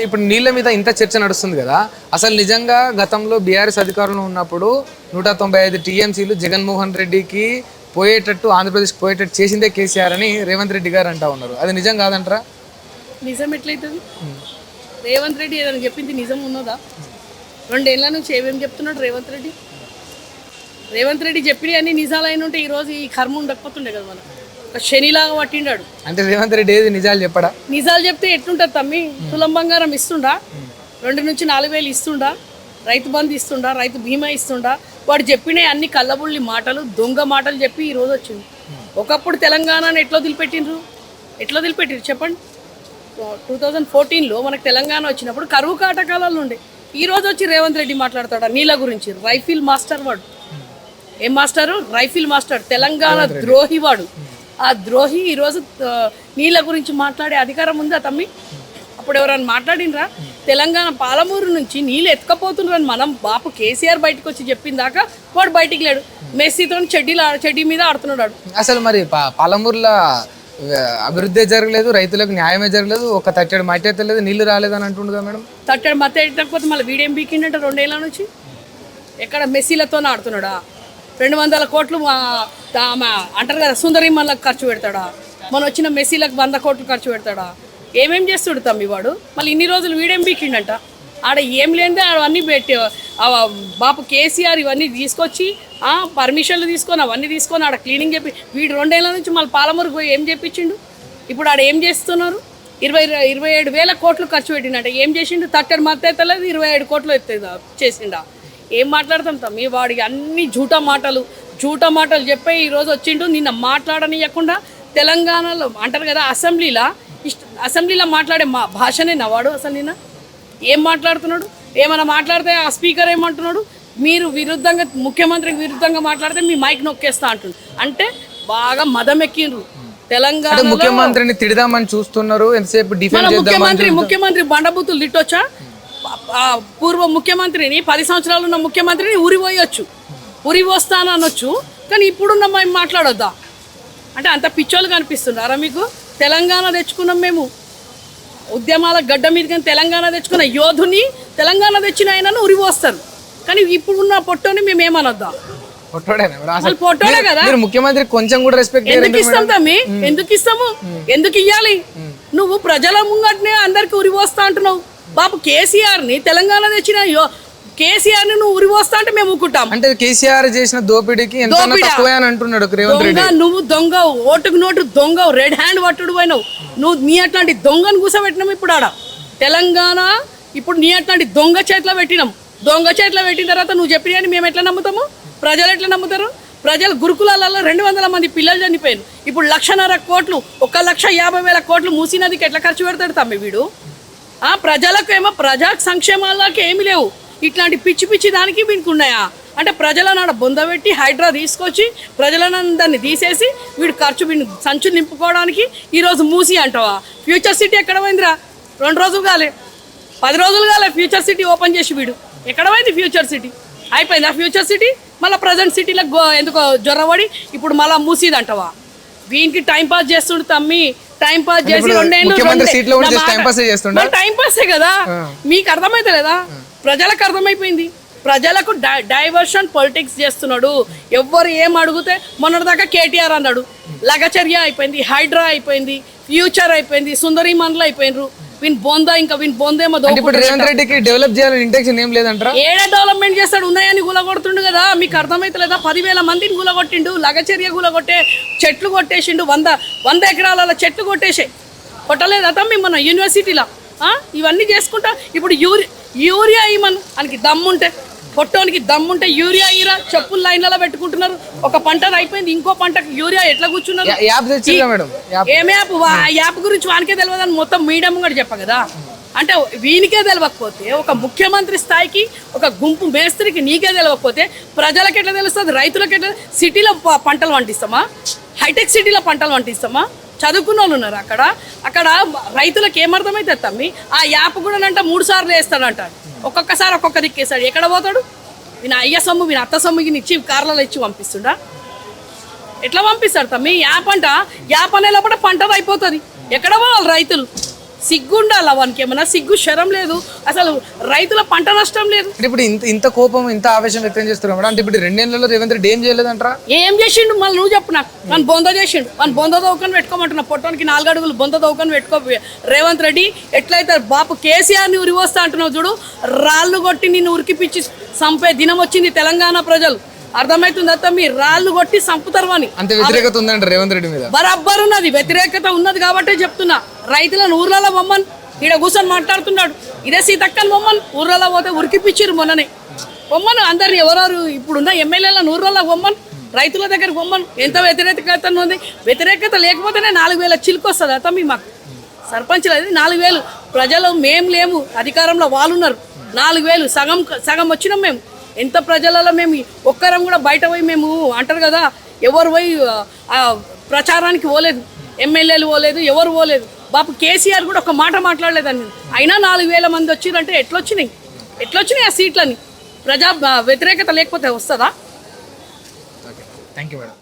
ఇప్పుడు నీళ్ళ మీద ఇంత చర్చ నడుస్తుంది కదా, అసలు నిజంగా గతంలో బీఆర్ఎస్ అధికారంలో ఉన్నప్పుడు 195 టీఎంసీలు జగన్మోహన్ రెడ్డికి పోయేటట్టు, ఆంధ్రప్రదేశ్ పోయేటట్టు చేసిందే కేసీఆర్ అని రేవంత్ రెడ్డి గారు అంటా ఉన్నారు. అది నిజం కాదంటారా? నిజం ఎట్లయితుంది? రేవంత్ రెడ్డి ఏదైనా చెప్పింది నిజం ఉన్నదా? 2 ఏళ్ల నుంచి ఏమేమి చెప్తున్నాడు రేవంత్ రెడ్డి? రేవంత్ రెడ్డి చెప్పినవి అన్ని నిజాలైన ఉంటే ఈరోజు ఈ కర్మ ఉండకపోతుండే కదా. మనం ఒక శనిలాగా పట్టిండాడు. అంటే రేవంత్ రెడ్డి ఏది నిజాలు చెప్పడా? నిజాలు చెప్తే ఎట్లుంటుంది తమ్మి? తులం బంగారం ఇస్తుండా, 2 నుంచి 4 వేలు ఇస్తుండా, రైతు బంధు ఇస్తుండా, రైతు బీమా ఇస్తుండా? వాడు చెప్పిన అన్ని కళ్ళబుల్లి మాటలు, దొంగ మాటలు చెప్పి ఈరోజు వచ్చింది. ఒకప్పుడు తెలంగాణను ఎట్లా వదిలిపెట్టిరు చెప్పండి. 2014లో మనకు తెలంగాణ వచ్చినప్పుడు కరువు కాటకాలలో ఉండే. ఈ రోజు వచ్చి రేవంత్ రెడ్డి మాట్లాడతాడా నీళ్ళ గురించి? రైఫిల్ మాస్టర్ వాడు. ఏం మాస్టరు? Rifle master. తెలంగాణ ద్రోహి వాడు. ఆ ద్రోహి ఈరోజు నీళ్ళ గురించి మాట్లాడే అధికారం ఉందా తమ్మి? అప్పుడు ఎవరైనా మాట్లాడినరా? తెలంగాణ పాలమూరు నుంచి నీళ్ళు ఎత్తుకపోతున్నారని మనం బాపు కేసీఆర్ బయటకు వచ్చి చెప్పిన దాకా వాడు బయటికి లేడు. మెస్సీతో చెడ్డీ మీద ఆడుతున్నాడు. అసలు మరి పాలమూరులో అభివృద్ధి జరగలేదు, రైతులకు న్యాయమే జరగలేదు, ఒక తట్టెడు మట్టి ఎత్తలేదు, నీళ్లు రాలేదు అని అంటుండగా మేడం. తట్టెడు మట్టి ఎత్తకపోతే మళ్ళీ వీడేం బీకిండంట 2 ఏళ్ల నుంచి? ఎక్కడ మెస్సీలతో ఆడుతున్నాడా? 200 కోట్లు అంటారు కదా సుందరిమల్లకు ఖర్చు పెడతాడా? మన వచ్చిన మెస్సీలకు 100 కోట్లు ఖర్చు పెడతాడా? ఏమేం చేస్తాడు తమ్మి వాడు? మళ్ళీ ఇన్ని రోజులు వీడేం బీకిండంట? ఆడ ఏం లేదే అవన్నీ పెట్టి బాపు కేసీఆర్ ఇవన్నీ తీసుకొచ్చి పర్మిషన్లు తీసుకొని అవన్నీ తీసుకొని ఆడ క్లీనింగ్ చెప్పి వీడు 2 ఏళ్ల నుంచి మళ్ళీ పాలమూరుకు పోయి ఏం చెప్పించిండు? ఇప్పుడు ఆడ ఏం చేస్తున్నారు? 27,000 కోట్లు ఖర్చు పెట్టిండట. ఏం చేసిండు? తట్టడి మత్తు ఎత్తలేదు, 27 కోట్లు చేసిండా? ఏం మాట్లాడతాం తమ్మి? వాడికి అన్ని జూటా మాటలు చెప్పి ఈరోజు వచ్చిండు. నిన్న మాట్లాడనియకుండా తెలంగాణలో అంటారు కదా అసెంబ్లీలో మాట్లాడే భాషనే నవాడు. అసలు నిన్న ఏం మాట్లాడుతున్నాడు? ఏమైనా మాట్లాడితే ఆ స్పీకర్ ఏమంటున్నాడు? మీరు ముఖ్యమంత్రికి విరుద్ధంగా మాట్లాడితే మీ మైక్ నొక్కేస్తా అంటుండు. అంటే బాగా మదం ఎక్కిండ్రు తెలంగాణ. ముఖ్యమంత్రిని తిడదామని చూస్తున్నారు. ఎంతసేపు ముఖ్యమంత్రి బండబూతులు తిట్టొచ్చా? పూర్వ ముఖ్యమంత్రిని 10 సంవత్సరాలు ఉన్న ముఖ్యమంత్రిని ఉరి పోస్తాను అనొచ్చు, కానీ ఇప్పుడున్న మేము మాట్లాడొద్దా? అంటే అంత పిచ్చోళ్ళు కనిపిస్తున్నారా మీకు? తెలంగాణ తెచ్చుకున్నాం మేము, ఉద్యమాల గడ్డ మీద, కానీ తెలంగాణ తెచ్చుకున్న యోధుని, తెలంగాణ తెచ్చిన ఆయనను ఉరిపోస్తారు. కానీ ఇప్పుడున్న పొట్టోని మేము ఏమనొద్దా? పొట్టోడే కదా. ముఖ్యమంత్రి కొంచెం కూడా రెస్పెక్ట్ ఎందుకు ఇస్తాం తమ్మి? ఎందుకు ఇయ్యాలి? నువ్వు ప్రజల ముంగట్నే అందరికి ఉరిపోస్తా అంటున్నావు. బాబు కేసీఆర్ని తెలంగాణ తెచ్చిన కేసీఆర్ని నువ్వు ఉరిపోస్తా అంటే మేము ఊరుకుంటాం. అంటే కేసీఆర్ చేసిన దోపిడీకి అంటున్నాడు రేవంత్ రెడ్డి. నువ్వు దొంగ, ఓటుకు నోటు దొంగ, రెడ్ హ్యాండ్ పట్టుడు పోయినావు నువ్వు. నీ అట్లాంటి దొంగను కూర్చోబెట్టినాం ఇప్పుడు ఆడ తెలంగాణ. ఇప్పుడు నీ అట్లాంటి దొంగ చేతిలో పెట్టినాం. దొంగ చేతిలో పెట్టిన తర్వాత నువ్వు చెప్పిన మేము ఎట్లా నమ్ముతాము? ప్రజలు ఎట్లా నమ్ముతారు? ప్రజలు గురుకులాలలో 200 మంది పిల్లలు చనిపోయారు. ఇప్పుడు 1,50,000 కోట్లు, 1,50,000 కోట్లు మూసీ నదికి ఎట్లా ఖర్చు పెడతాడు తమ్మి వీడు? ప్రజలకు ఏమో ప్రజా సంక్షేమాలకి ఏమి లేవు. ఇట్లాంటి పిచ్చి దానికి వీనికి ఉన్నాయా? అంటే ప్రజలను ఆడ బొందబెట్టి హైడ్రా తీసుకొచ్చి ప్రజలందరినీ తీసేసి వీడు వీడిని సంచులు నింపుకోవడానికి ఈరోజు మూసి అంటావా? ఫ్యూచర్ సిటీ ఎక్కడ పోయిందిరా? 2 రోజులు కాలే, 10 రోజులు కాలే ఫ్యూచర్ సిటీ ఓపెన్ చేసి వీడు. ఎక్కడ పోయింది ఫ్యూచర్ సిటీ? అయిపోయింది ఆ ఫ్యూచర్ సిటీ. మళ్ళీ ప్రజెంట్ సిటీలో ఎందుకో జ్వరపడి ఇప్పుడు మళ్ళీ మూసిది అంటావా? వీనికి టైం పాస్ చేస్తుండు తమ్మి. టైం పాస్ చేసి 2 ఏళ్ళు టైం పాసే కదా. మీకు అర్థమైతే లేదా? ప్రజలకు అర్థమైపోయింది. ప్రజలకు డైవర్షన్ పొలిటిక్స్ చేస్తున్నాడు. ఎవ్వరు ఏం అడిగితే మొన్నటిదాకా కేటీఆర్ అన్నాడు, లగచర్య అయిపోయింది, హైడ్రా అయిపోయింది, ఫ్యూచర్ అయిపోయింది, సుందరి మండలు అయిపోయినరు. వీని బొందేమో. రేవంత్ రెడ్డికి డెవలప్ చేయాలని ఇంటెన్షన్ ఏం లేదంటారా? ఏడే డెవలప్మెంట్ చేస్తాడు? ఉన్నాయని గులగొడుతుండు కదా. మీకు అర్థమైతే లేదా? 10,000 మందిని గులగొట్టిండు. లగచర్య గులగొట్టే చెట్లు కొట్టేసిండు. 100 ఎకరాల చెట్లు కొట్టలేదా తమ్మి మన యూనివర్సిటీలో? ఇవన్నీ చేసుకుంటా ఇప్పుడు యూరియా ఇవ్వమను ఆయనకి దమ్ముంటే, పొట్టోనికి దమ్ముంటే యూరియా ఇరా. చెప్పులు లైన్లలో పెట్టుకుంటున్నారు. ఒక పంట అయిపోయింది, ఇంకో పంటకు యూరియా ఎట్లా కూర్చున్నారు? ఏం యాప్? ఆ యాప్ గురించి వానికే తెలియదని మొత్తం మీడియం కూడా చెప్ప కదా. అంటే వీనికే తెలియకపోతే, ఒక ముఖ్యమంత్రి స్థాయికి ఒక గుంపు మేస్త్రికి నీకే తెలియకపోతే ప్రజలకు ఎట్లా తెలుస్తుంది? రైతులకు ఎట్లా? సిటీలో పంటలు పండిస్తామా? హైటెక్ సిటీలో పంటలు పండిస్తామా? చదువుకున్న వాళ్ళు ఉన్నారు అక్కడ రైతులకు ఏమర్థమైతే తమ్మి? ఆ యాప్ కూడా అంట 3 సార్లు వేస్తాడంట. ఒక్కొక్కసారి ఒక్కొక్క దిక్కేస్తాడు. ఎక్కడ పోతాడు? వీని అయ్య సొమ్ము, వీని అత్త సొమ్ముకి ఇచ్చి కార్లలో ఇచ్చి పంపిస్తుండా? ఎట్లా పంపిస్తాడు తమ్మి? యాప్ అనేలోపల పంట అయిపోతుంది. ఎక్కడ పోవాలి రైతులు? సిగ్గు ఉండాలి వానికి, ఏమన్నా సిగ్గు శరం లేదు, అసలు రైతుల పంట నష్టం లేదు. అంటే ఇప్పుడు ఇంత కోపం ఇంత ఆవేశం వ్యక్తం చేస్తున్నారు మేడం. అంటే ఇప్పుడు 2 నెలల్లో రేవంత్ రెడ్డి ఏం చేయలేదంటారా? ఏం చేసిండు మళ్ళీ నువ్వు చెప్పు నాకు. మన బొంద చేసిండు, మన బొంద దౌకని పెట్టుకోమంటున్నా, పొట్టానికి 4 అడుగులు బొంద దౌకని పెట్టుకో రేవంత్ రెడ్డి. ఎట్లయితే బాపు కేసీఆర్ని ఉరివస్తా అంటున్నావు చూడు, రాళ్ళు కొట్టి నిన్ను ఉరికిపిచ్చి చంపే దినం వచ్చింది తెలంగాణ ప్రజలు. అర్థమవుతుంది అంతా, మీ రాళ్ళు కొట్టి చంపుతారు అని. అంత వ్యతిరేకత ఉందంట రేవంత్ రెడ్డి మీద. బరాబర్ ఉన్నది, వ్యతిరేకత ఉన్నది కాబట్టే చెప్తున్నా. రైతులను ఊర్లలో బొమ్మన్ ఈడ కూర్చొని మాట్లాడుతున్నాడు. ఇదే సీతక్కని బొమ్మన్ ఊర్లలో పోతే ఉరికిపిచ్చిరు మొన్ననే. బొమ్మను అందరిని ఎవరెవరు ఇప్పుడున్న ఎమ్మెల్యేలను ఊర్లలో బొమ్మన్, రైతుల దగ్గర బొమ్మన్. ఎంత వ్యతిరేకత ఉంది. వ్యతిరేకత లేకపోతేనే 4,000 చిలుకు వస్తుంది అతమ్మి మాకు. సర్పంచ్లు అది 4,000, ప్రజలు మేము లేము, అధికారంలో వాళ్ళు ఉన్నారు. 4,000 సగం వచ్చినాం మేము. ఎంత ప్రజలలో మేము ఒక్కరం కూడా బయట పోయి మేము అంటారు కదా, ఎవరు పోయి ప్రచారానికి పోలేదు, ఎమ్మెల్యేలు పోలేదు, ఎవరు పోలేదు. బాపు కేసీఆర్ కూడా ఒక మాట మాట్లాడలేదని. అయినా 4,000 మంది వచ్చిరంటే ఎట్లొచ్చినాయి ఆ సీట్లని? ప్రజా వ్యతిరేకత లేకపోతే వస్తుందా? Okay, thank you madam.